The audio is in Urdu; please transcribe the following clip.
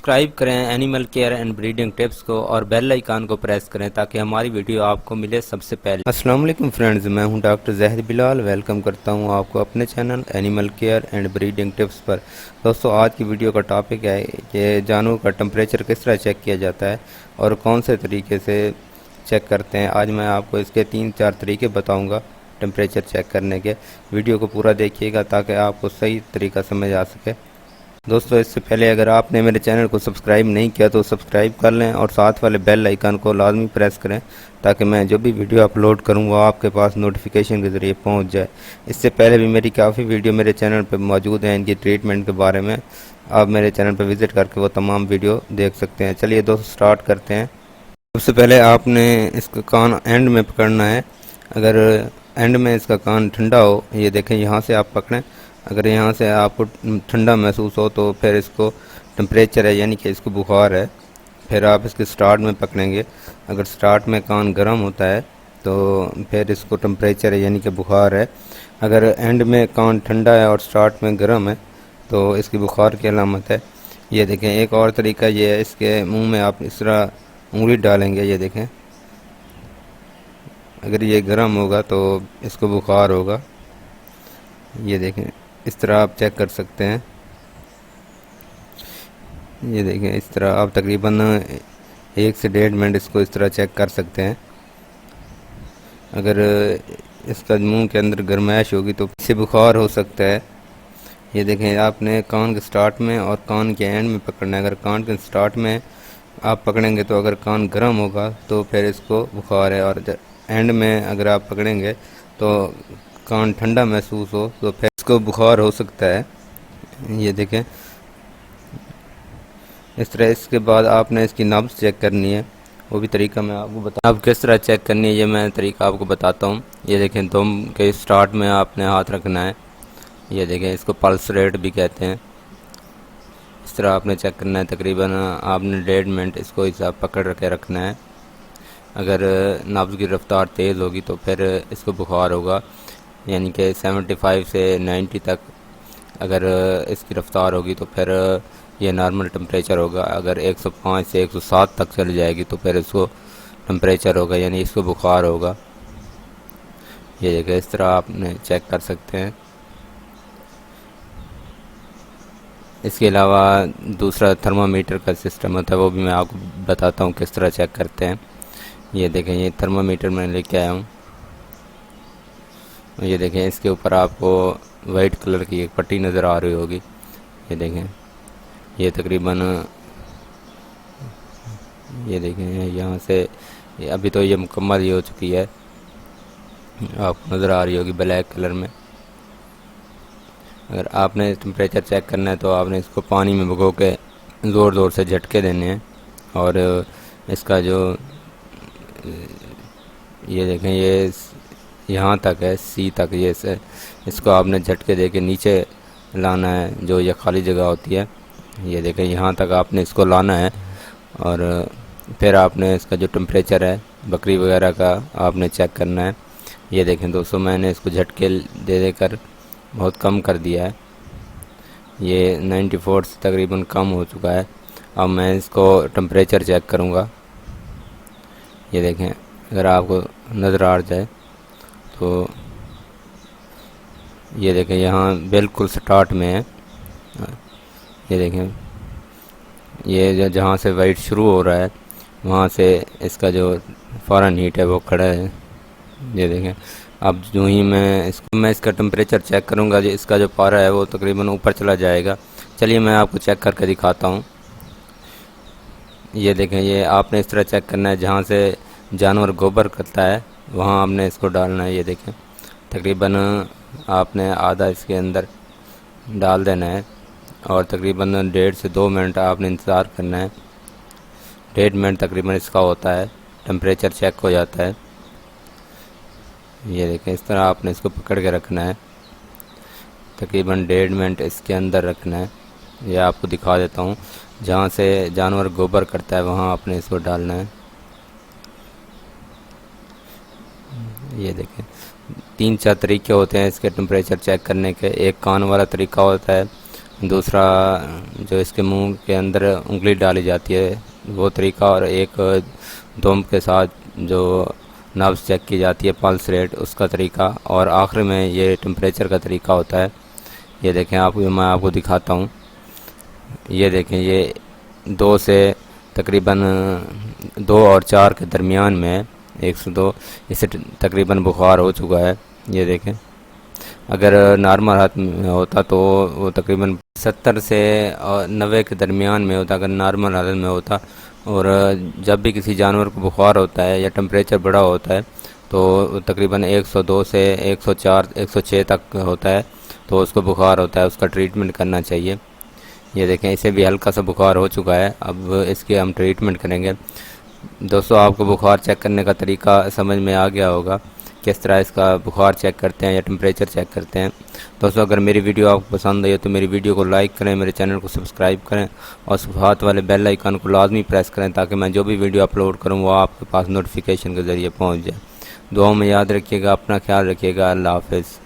سبسکرائب کریں animal care and breeding tips کو اور بیل آئیکن کو پریس کریں تاکہ ہماری ویڈیو آپ کو ملے سب سے پہلے۔ السلام علیکم فرینڈز، میں ہوں ڈاکٹر زاہد بلال، ویلکم کرتا ہوں آپ کو اپنے channel animal care and breeding tips پر۔ دوستو، آج کی ویڈیو کا ٹاپک ہے کہ جانوروں کا ٹمپریچر کس طرح چیک کیا جاتا ہے اور کون سے طریقے سے چیک کرتے ہیں۔ آج میں آپ کو اس کے 3-4 طریقے بتاؤں گا ٹمپریچر چیک کرنے کے۔ ویڈیو کو پورا دیکھیے گا تاکہ آپ کو صحیح طریقہ سمجھ آ سکے۔ دوستو، اس سے پہلے اگر آپ نے میرے چینل کو سبسکرائب نہیں کیا تو سبسکرائب کر لیں اور ساتھ والے بیل آئیکن کو لازمی پریس کریں تاکہ میں جو بھی ویڈیو اپلوڈ کروں وہ آپ کے پاس نوٹیفیکیشن کے ذریعے پہنچ جائے۔ اس سے پہلے بھی میری کافی ویڈیو میرے چینل پہ موجود ہیں ان کی ٹریٹمنٹ کے بارے میں، آپ میرے چینل پہ وزٹ کر کے وہ تمام ویڈیو دیکھ سکتے ہیں۔ چلیے دوستو، سٹارٹ کرتے ہیں۔ سب سے پہلے آپ نے اس کا کان اینڈ میں پکڑنا ہے۔ اگر اینڈ میں اس کا کان ٹھنڈا ہو، یہ دیکھیں یہاں سے آپ پکڑیں، اگر یہاں سے آپ کو ٹھنڈا محسوس ہو تو پھر اس کو ٹمپریچر ہے، یعنی کہ اس کو بخار ہے۔ پھر آپ اس کے سٹارٹ میں پکڑیں گے، اگر سٹارٹ میں کان گرم ہوتا ہے تو پھر اس کو ٹمپریچر ہے، یعنی کہ بخار ہے۔ اگر اینڈ میں کان ٹھنڈا ہے اور سٹارٹ میں گرم ہے تو اس کی بخار کی علامت ہے۔ یہ دیکھیں ایک اور طریقہ یہ ہے، اس کے منہ میں آپ اس طرح انگلی ڈالیں گے، یہ دیکھیں اگر یہ گرم ہوگا تو اس کو بخار ہوگا۔ یہ دیکھیں اس طرح آپ چیک کر سکتے ہیں۔ یہ دیکھیں اس طرح آپ تقریباً 1 سے 1.5 منٹ اس کو اس طرح چیک کر سکتے ہیں۔ اگر اس کا منہ کے اندر گرمائش ہوگی تو اس سے بخار ہو سکتا ہے۔ یہ دیکھیں آپ نے کان کے سٹارٹ میں اور کان کے اینڈ میں پکڑنا ہے۔ اگر کان کے سٹارٹ میں آپ پکڑیں گے تو اگر کان گرم ہوگا تو پھر اس کو بخار ہے، اور اینڈ میں اگر آپ پکڑیں گے تو کان ٹھنڈا محسوس ہو تو پھر اس کو بخار ہو سکتا ہے۔ یہ دیکھیں اس طرح۔ اس کے بعد آپ نے اس کی نبض چیک کرنی ہے، وہ بھی طریقہ میں آپ کو بتا۔ اب کس طرح چیک کرنی ہے یہ میں طریقہ آپ کو بتاتا ہوں۔ یہ دیکھیں دم کے سٹارٹ میں آپ نے ہاتھ رکھنا ہے۔ یہ دیکھیں اس کو پلس ریٹ بھی کہتے ہیں۔ اس طرح آپ نے چیک کرنا ہے، تقریباً آپ نے 1.5 منٹ اس کو حساب پکڑ کے رکھنا ہے۔ اگر نبض کی رفتار تیز ہوگی تو پھر اس کو بخار ہوگا، یعنی کہ 75 سے 90 تک اگر اس کی رفتار ہوگی تو پھر یہ نارمل ٹمپریچر ہوگا۔ اگر 105 سے 107 تک چل جائے گی تو پھر اس کو ٹمپریچر ہوگا، یعنی اس کو بخار ہوگا۔ یہ دیکھیں اس طرح آپ نے چیک کر سکتے ہیں۔ اس کے علاوہ دوسرا تھرمامیٹر کا سسٹم ہوتا ہے، وہ بھی میں آپ کو بتاتا ہوں کس طرح چیک کرتے ہیں۔ یہ دیکھیں یہ تھرمامیٹر میں لے کے آیا ہوں۔ یہ دیکھیں اس کے اوپر آپ کو وائٹ کلر کی ایک پٹی نظر آ رہی ہوگی۔ یہ دیکھیں یہ تقریباً یہ دیکھیں یہاں سے ابھی تو یہ مکمل ہی ہو چکی ہے، آپ کو نظر آ رہی ہوگی بلیک کلر میں۔ اگر آپ نے ٹمپریچر چیک کرنا ہے تو آپ نے اس کو پانی میں بھگو کے زور زور سے جھٹکے دینے ہیں، اور اس کا جو یہ دیکھیں یہ یہاں تک ہے، سی تک، یہ اس کو آپ نے جھٹکے دے کے نیچے لانا ہے، جو یہ خالی جگہ ہوتی ہے۔ یہ دیکھیں یہاں تک آپ نے اس کو لانا ہے، اور پھر آپ نے اس کا جو ٹمپریچر ہے بکری وغیرہ کا آپ نے چیک کرنا ہے۔ یہ دیکھیں دوستو، میں نے اس کو جھٹکے دے دے کر بہت کم کر دیا ہے، یہ 94 سے تقریباً کم ہو چکا ہے۔ اب میں اس کو ٹمپریچر چیک کروں گا۔ یہ دیکھیں اگر آپ کو نظر آ جائے تو یہ دیکھیں یہاں بالکل سٹارٹ میں ہے۔ یہ دیکھیں یہ جہاں سے وائٹ شروع ہو رہا ہے وہاں سے اس کا جو فارن ہیٹ ہے وہ کھڑا ہے۔ یہ دیکھیں اب جو ہی میں اس کا ٹمپریچر چیک کروں گا، اس کا جو پارا ہے وہ تقریباً اوپر چلا جائے گا۔ چلیے میں آپ کو چیک کر کے دکھاتا ہوں۔ یہ دیکھیں یہ آپ نے اس طرح چیک کرنا ہے، جہاں سے جانور گوبر کرتا ہے وہاں آپ نے اس کو ڈالنا ہے۔ یہ دیکھیں تقریباً آپ نے آدھا اس کے اندر ڈال دینا ہے، اور تقریباً 1.5 سے 2 منٹ آپ نے انتظار کرنا ہے۔ 1.5 منٹ تقریباً اس کا ہوتا ہے، ٹمپریچر چیک ہو جاتا ہے۔ یہ دیکھیں اس طرح آپ نے اس کو پکڑ کے رکھنا ہے، تقریباً 1.5 منٹ اس کے اندر رکھنا ہے۔ یہ آپ کو دکھا دیتا ہوں، جہاں سے جانور گوبر کرتا ہے وہاں آپ نے اس کو ڈالنا ہے۔ یہ دیکھیں 3-4 طریقے ہوتے ہیں اس کے ٹمپریچر چیک کرنے کے۔ ایک کان والا طریقہ ہوتا ہے، دوسرا جو اس کے منہ کے اندر انگلی ڈالی جاتی ہے وہ طریقہ، اور ایک دوم کے ساتھ جو نبض چیک کی جاتی ہے پلس ریٹ اس کا طریقہ، اور آخر میں یہ ٹمپریچر کا طریقہ ہوتا ہے۔ یہ دیکھیں میں آپ کو دکھاتا ہوں۔ یہ دیکھیں یہ 2 سے تقریباً 2 اور 4 کے درمیان میں 102، اسے تقریباً بخار ہو چکا ہے۔ یہ دیکھیں اگر نارمل حالت میں ہوتا تو وہ تقریباً 70 سے 90 کے درمیان میں ہوتا اگر نارمل حالت میں ہوتا، اور جب بھی کسی جانور کو بخار ہوتا ہے یا ٹمپریچر بڑا ہوتا ہے تو تقریباً 102 سے 104 106 تک ہوتا ہے، تو اس کو بخار ہوتا ہے، اس کا ٹریٹمنٹ کرنا چاہیے۔ یہ دیکھیں اسے بھی ہلکا سا بخار ہو چکا ہے، اب اس کی ہم ٹریٹمنٹ کریں گے۔ دوستو آپ کو بخار چیک کرنے کا طریقہ سمجھ میں آ گیا ہوگا، کس طرح اس کا بخار چیک کرتے ہیں یا ٹمپریچر چیک کرتے ہیں۔ دوستو اگر میری ویڈیو آپ کو پسند آئی تو میری ویڈیو کو لائک کریں، میرے چینل کو سبسکرائب کریں، اور صفحات والے بیل آئیکن کو لازمی پریس کریں تاکہ میں جو بھی ویڈیو اپلوڈ کروں وہ آپ کے پاس نوٹیفیکیشن کے ذریعے پہنچ جائے۔ دعاؤں میں یاد رکھیے گا، اپنا خیال رکھیے گا۔ اللہ حافظ۔